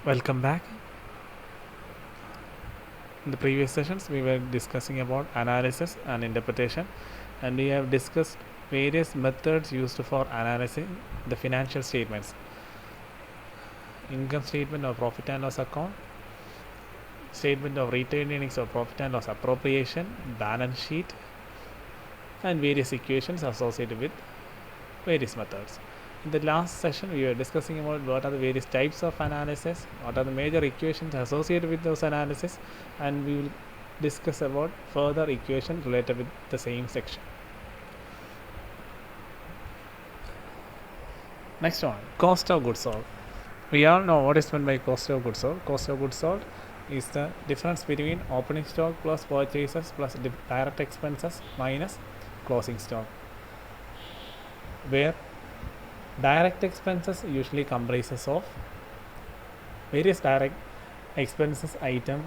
Welcome back. In the previous sessions, we were discussing about analysis and interpretation, and we have discussed various methods used for analyzing the financial statements: income statement or profit and loss account, statement of retained earnings or profit and loss appropriation, balance sheet, and various equations associated with various methods. In the last session, we were discussing about what are the various types of analysis, what are the major equations associated with those analysis, and we will discuss about further equations related with the same section. Next one, cost of goods sold. We all know what is meant by cost of goods sold. Cost of goods sold is the difference between opening stock plus purchases plus direct expenses minus closing stock, where direct expenses usually comprises of various direct expenses item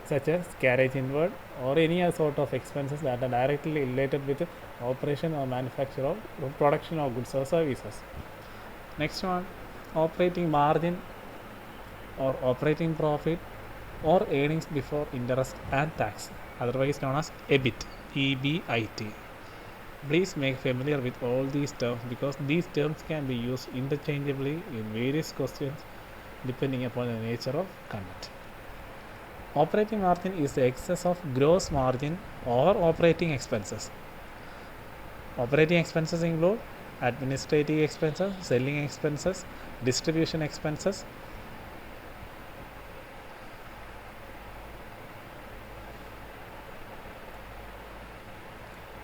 such as carriage inward or any other sort of expenses that are directly related with operation or manufacture or production of goods or services. Next one, operating margin or operating profit or earnings before interest and tax, otherwise known as EBIT, EBIT. Please make familiar with all these terms because these terms can be used interchangeably in various questions depending upon the nature of content. Operating margin is the excess of gross margin or operating expenses. Operating expenses include administrative expenses, selling expenses, distribution expenses.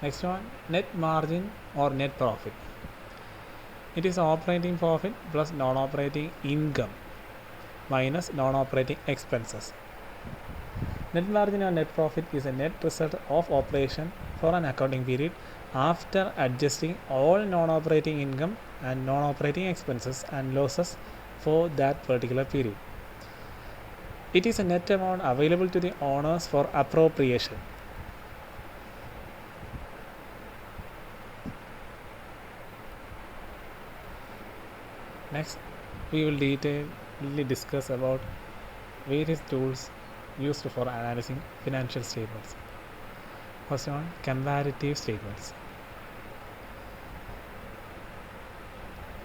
Next one, net margin or net profit. It is operating profit plus non-operating income minus non-operating expenses. Net margin or net profit is a net result of operation for an accounting period after adjusting all non-operating income and non-operating expenses and losses for that particular period. It is a net amount available to the owners for appropriation. Next, we will detailedly discuss about various tools used for analyzing financial statements. First one, comparative statements.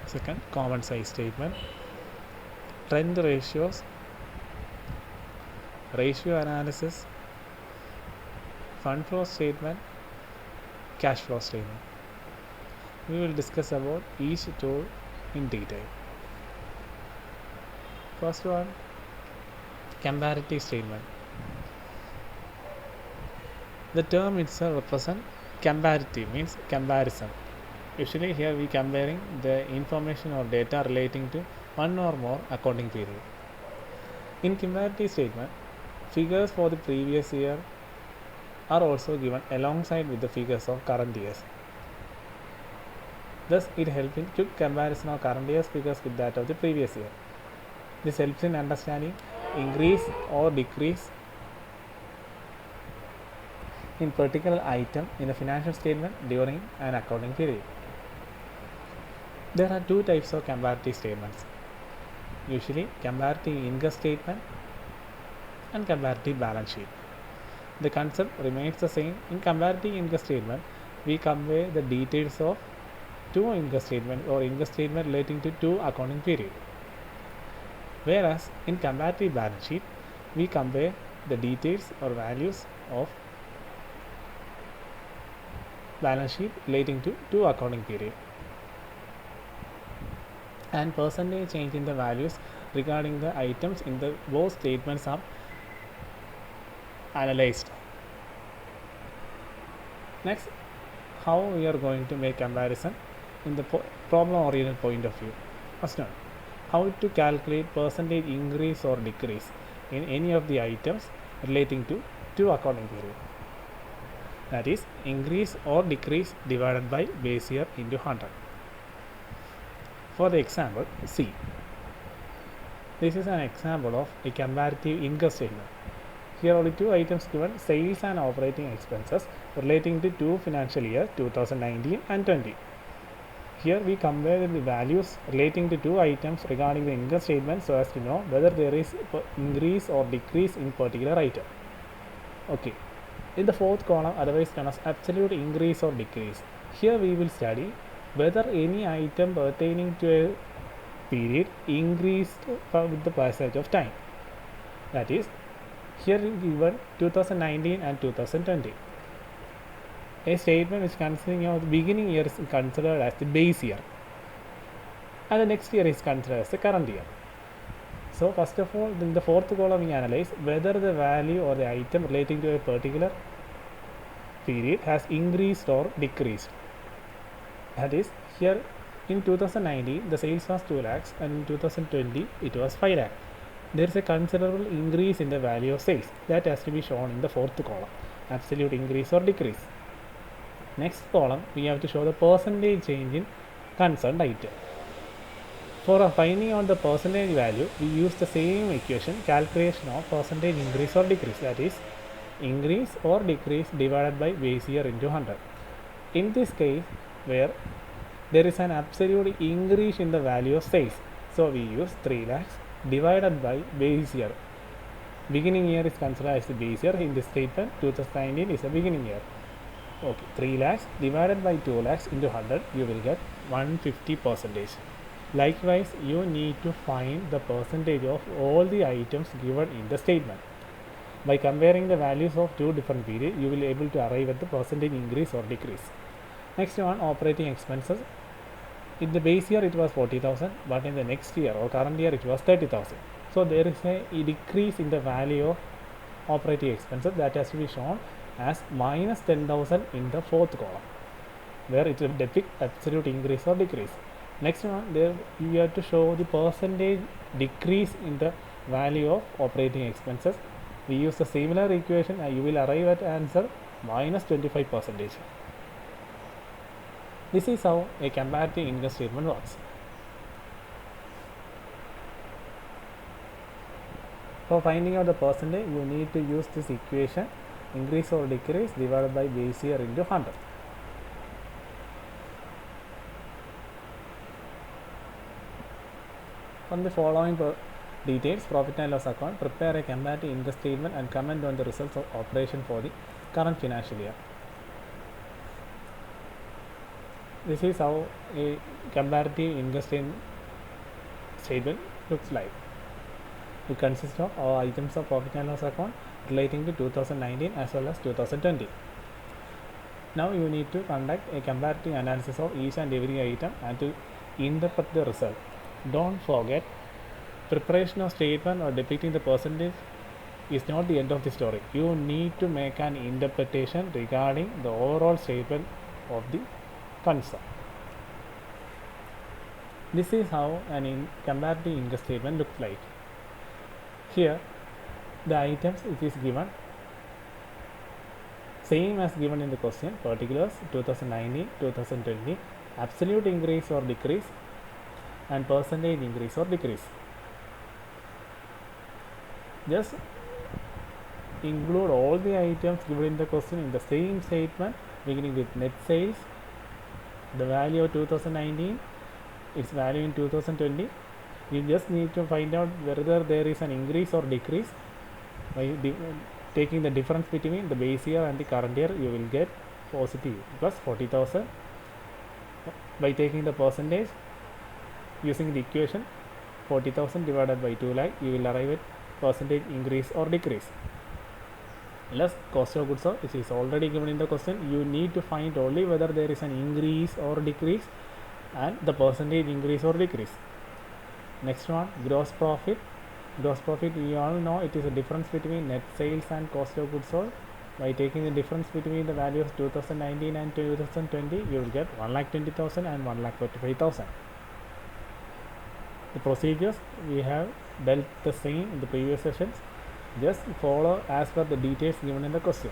Second, common size statement. Trend ratios, ratio analysis, fund flow statement, cash flow statement. We will discuss about each tool in detail. First one, comparative statement. The term itself represents comparative, means comparison. Usually here we comparing the information or data relating to one or more accounting period. In comparative statement, figures for the previous year are also given alongside with the figures of current years. Thus, it helps in quick comparison of current year's figures with that of the previous year. This helps in understanding increase or decrease in particular item in the financial statement during an accounting period. There are two types of comparative statements. Usually comparative income statement and comparative balance sheet. The concept remains the same. In comparative income statement, we compare the details of two income statements or income statement relating to two accounting period. Whereas in comparative balance sheet, we compare the details or values of balance sheet relating to two accounting period, and percentage change in the values regarding the items in the both statements are analyzed. Next, how we are going to make comparison in the problem oriented point of view. First one, how to calculate percentage increase or decrease in any of the items relating to two accounting period. That is increase or decrease divided by base year into 100. For the example, C. This is an example of a comparative income statement. Here are only two items given: sales and operating expenses relating to two financial years 2019 and 20. Here we compare the values relating to two items regarding the income statement so as to know whether there is increase or decrease in particular item. Okay. In the fourth column, otherwise known as absolute increase or decrease, here we will study whether any item pertaining to a period increased with the passage of time. That is, here given 2019 and 2020. A statement which considering of the beginning year is considered as the base year, and the next year is considered as the current year. So first of all, in the fourth column we analyze whether the value or the item relating to a particular period has increased or decreased. That is, here in 2019 the sales was 2 lakhs and in 2020 it was 5 lakh. There is a considerable increase in the value of sales that has to be shown in the fourth column, absolute increase or decrease. Next column we have to show the percentage change in concerned item. For finding out the percentage value, we use the same equation, calculation of percentage increase or decrease, that is increase or decrease divided by base year into 100. In this case, where there is an absolute increase in the value of sales, so we use 3 lakhs divided by base year. Beginning year is considered as the base year. In this statement, 2019 is the beginning year. Okay, 3 lakhs divided by 2 lakhs into 100, you will get 150%. Likewise, you need to find the percentage of all the items given in the statement. By comparing the values of two different periods, you will be able to arrive at the percentage increase or decrease. Next one, operating expenses. In the base year it was 40,000, but in the next year or current year it was 30,000. So there is a decrease in the value of operating expenses that has to be shown as minus 10,000 in the fourth column, where it will depict absolute increase or decrease. Next one, there you have to show the percentage decrease in the value of operating expenses. We use the similar equation and you will arrive at answer minus 25%. This is how a comparative income statement works. For finding out the percentage, you need to use this equation, increase or decrease divided by base year into 100. From the following details, profit and loss account, prepare a comparative income statement and comment on the results of operation for the current financial year. This is how a comparative income statement looks like. It consists of all items of profit and loss account relating to 2019 as well as 2020. Now you need to conduct a comparative analysis of each and every item and to interpret the result. Don't forget, preparation of statement or depicting the percentage is not the end of the story. You need to make an interpretation regarding the overall statement of the concern. This is how an comparative income statement looks like. Here, the items which is given same as given in the question, particulars 2019, 2020, absolute increase or decrease and percentage increase or decrease. Just include all the items given in the question in the same statement, beginning with net sales, the value of 2019, its value in 2020. You just need to find out whether there is an increase or decrease. By taking the difference between the base year and the current year, you will get positive plus 40,000. By taking the percentage using the equation 40,000 divided by 2 lakh, you will arrive at percentage increase or decrease. Less cost of goods sold, which is already given in the question, you need to find only whether there is an increase or decrease and the percentage increase or decrease. Next one, gross profit. Gross profit, we all know it is a difference between net sales and cost of goods sold. By taking the difference between the value of 2019 and 2020, you will get 1,20,000 and 1,45,000. The procedures we have dealt the same in the previous sessions. Just follow as per the details given in the question.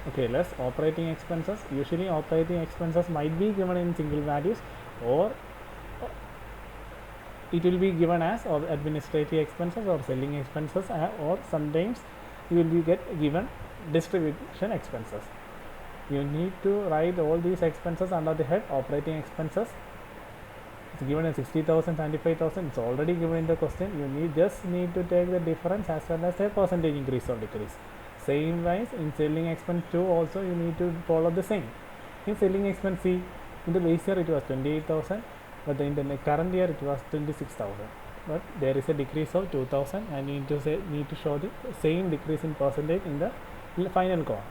Okay, less operating expenses. Usually operating expenses might be given in single values or it will be given as or administrative expenses or selling expenses, or sometimes you will be given distribution expenses. You need to write all these expenses under the head operating expenses It's given as 60,000, 75,000. It's already given in the question. You just need to take the difference as well as a percentage increase or decrease. Same wise in selling expense 2 also you need to follow the same. In selling expense C, in the base year it was 28,000, but in the current year it was 26,000. But there is a decrease of 2,000, and you need to show the same decrease in percentage in the final column.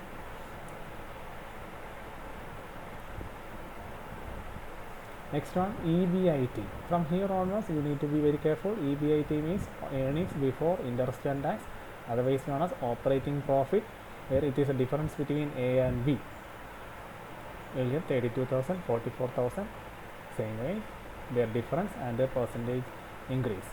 Next one, EBIT. From here onwards, you need to be very careful. EBIT means earnings before interest and tax, otherwise known as operating profit, where it is a difference between A and B. Earlier 32,000, 44,000. Same way, their difference and their percentage increase.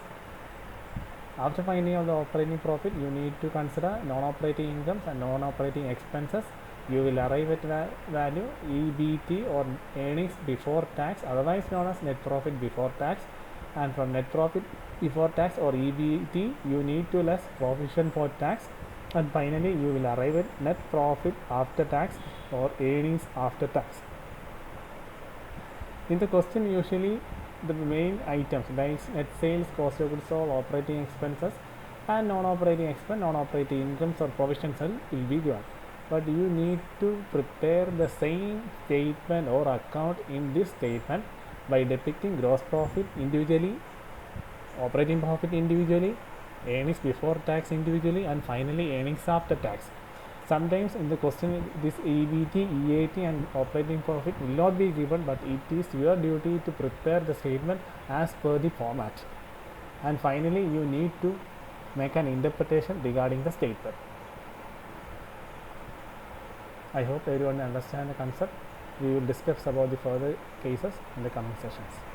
After finding out the operating profit, you need to consider non-operating incomes and non-operating expenses. You will arrive at value EBT, or earnings before tax, otherwise known as net profit before tax. And from net profit before tax or EBT, you need to less provision for tax, and finally you will arrive at net profit after tax or earnings after tax. In the question, usually the main items like net sales, cost of goods sold, operating expenses, and non-operating expense, non-operating incomes or provisions will be given. But you need to prepare the same statement or account in this statement by depicting gross profit individually, operating profit individually, earnings before tax individually, and finally earnings after tax. Sometimes in the question this EBT, EAT and operating profit will not be given, but it is your duty to prepare the statement as per the format. And finally you need to make an interpretation regarding the statement. I hope everyone understands the concept. We will discuss about the further cases in the coming sessions.